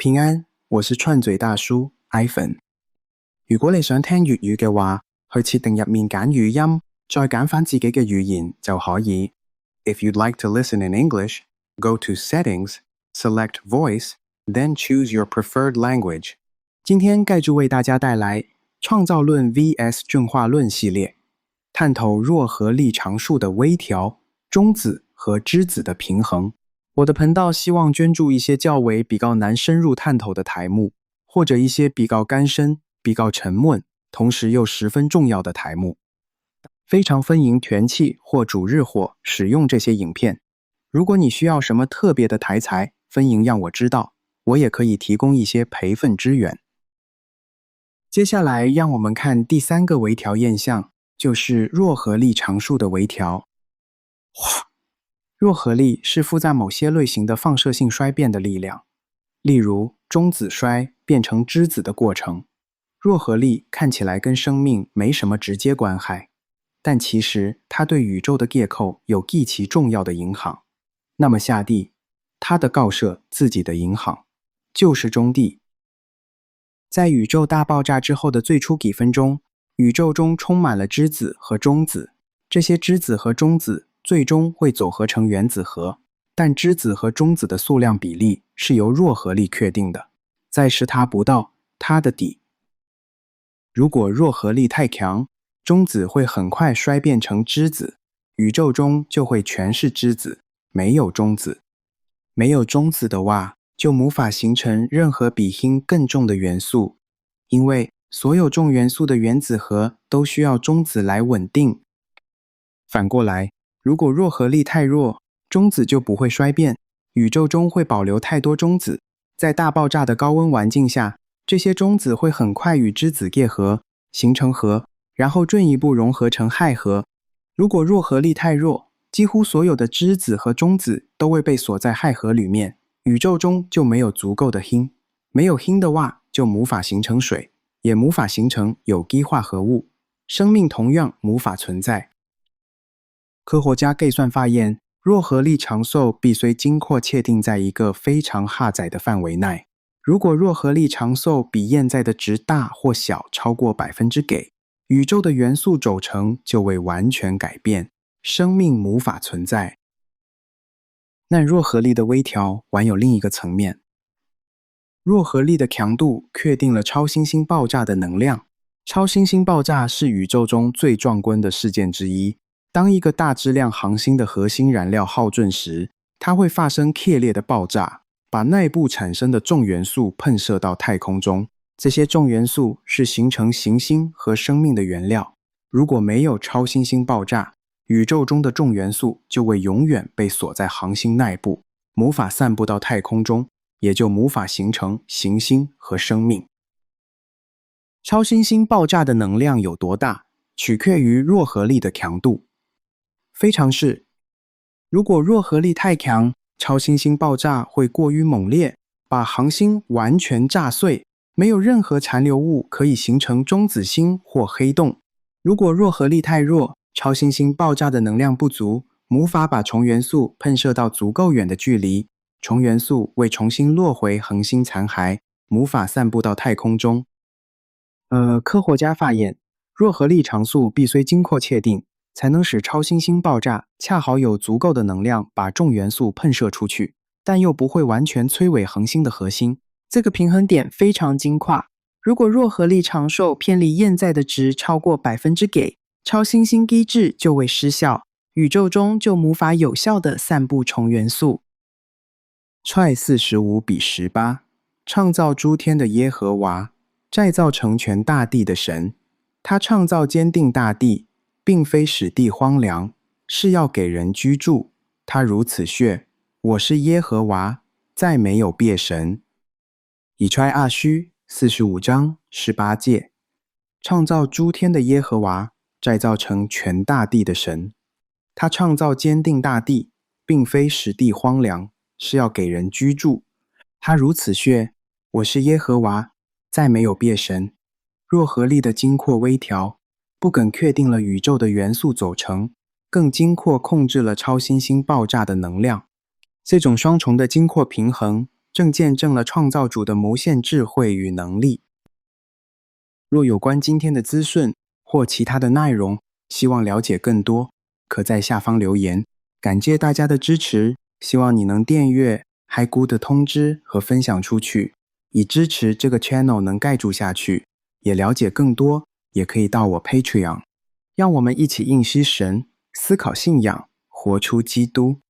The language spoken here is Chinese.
平安，我是串嘴大叔 Ivan。如果你想聽粵語嘅話，去設定入面揀語音，再揀返自己嘅語言就可以。If you'd like to listen in English, go to Settings, select Voice, then choose your preferred language. 今天盖住为大家带来创造论 vs 进化论系列，探讨弱合力常数的微调、中子和质子的平衡。我的频道希望捐助一些较为比较难深入探讨的题目，或者一些比较艰深、比较沉闷，同时又十分重要的题目。非常欢迎团契或主日火使用这些影片。如果你需要什么特别的题材，欢迎让我知道，我也可以提供一些培训支援。接下来让我们看第三个微调现象，就是弱合力常数的微调。弱合力是附在某些类型的放射性衰变的力量，例如中子衰变成质子的过程。弱合力看起来跟生命没什么直接关系，但其实它对宇宙的结构有极其重要的影响。那么下地，它的告射自己的影响就是中地。在宇宙大爆炸之后的最初几分钟，宇宙中充满了质子和中子，这些质子和中子最终会组合成原子核，但质子和中子的数量比例是由弱合力确定的，在使它不到它的底。如果弱合力太强，中子会很快衰变成质子，宇宙中就会全是质子，没有中子。没有中子的话，就无法形成任何比氢更重的元素，因为所有重元素的原子核都需要中子来稳定。反过来，如果弱合力太弱，中子就不会衰变，宇宙中会保留太多中子，在大爆炸的高温环境下，这些中子会很快与质子结合，形成核，然后进一步融合成氦核。如果弱合力太弱，几乎所有的质子和中子都会被锁在氦核里面，宇宙中就没有足够的氢。没有氢的话，就无法形成水，也无法形成有机化合物，生命同样无法存在。科学家计算发现，弱合力常数必须经过确定在一个非常狭窄的范围内。如果弱合力常数比现在的值大或小超过几%，宇宙的元素组成就会完全改变，生命无法存在。那弱合力的微调还有另一个层面。弱合力的强度确定了超新星爆炸的能量。超新星爆炸是宇宙中最壮观的事件之一。当一个大质量行星的核心燃料耗尽时，它会发生剧烈的爆炸，把内部产生的重元素喷射到太空中。这些重元素是形成行星和生命的原料。如果没有超新星爆炸，宇宙中的重元素就会永远被锁在行星内部，无法散布到太空中，也就无法形成行星和生命。超新星爆炸的能量有多大，取决于弱合力的强度。非常是，如果弱合力太强，超新星爆炸会过于猛烈，把行星完全炸碎，没有任何残留物可以形成中子星或黑洞。如果弱合力太弱，超新星爆炸的能量不足，无法把重元素喷射到足够远的距离，重元素会重新落回恒星残骸，无法散布到太空中。科学家发现，弱合力常数必须经过确定，才能使超新星爆炸恰好有足够的能量把重元素喷射出去，但又不会完全摧毁恒星的核心。这个平衡点非常精确。如果弱合力常数偏离现在的值超过几%，超新星机制就会失效，宇宙中就无法有效地散布重元素。45:18，创造诸天的耶和华，再造成全大地的神。他创造坚定大地，并非使地荒凉，是要给人居住。他如此说：我是耶和华，再没有别神。以赛亚书45章18节，创造诸天的耶和华，再造成全大地的神。他创造坚定大地，并非使地荒凉，是要给人居住。他如此说：我是耶和华，再没有别神。弱合力的精确微调，不仅确定了宇宙的元素组成，更精确控制了超新星爆炸的能量。这种双重的精确平衡，正见证了创造主的无限智慧与能力。若有关今天的资讯或其他的内容，希望了解更多，可在下方留言。感谢大家的支持，希望你能订阅、开鼓的通知和分享出去，以支持这个 channel 能盖住下去。也了解更多，也可以到我 Patreon。让我们一起认识神，思考信仰，活出基督。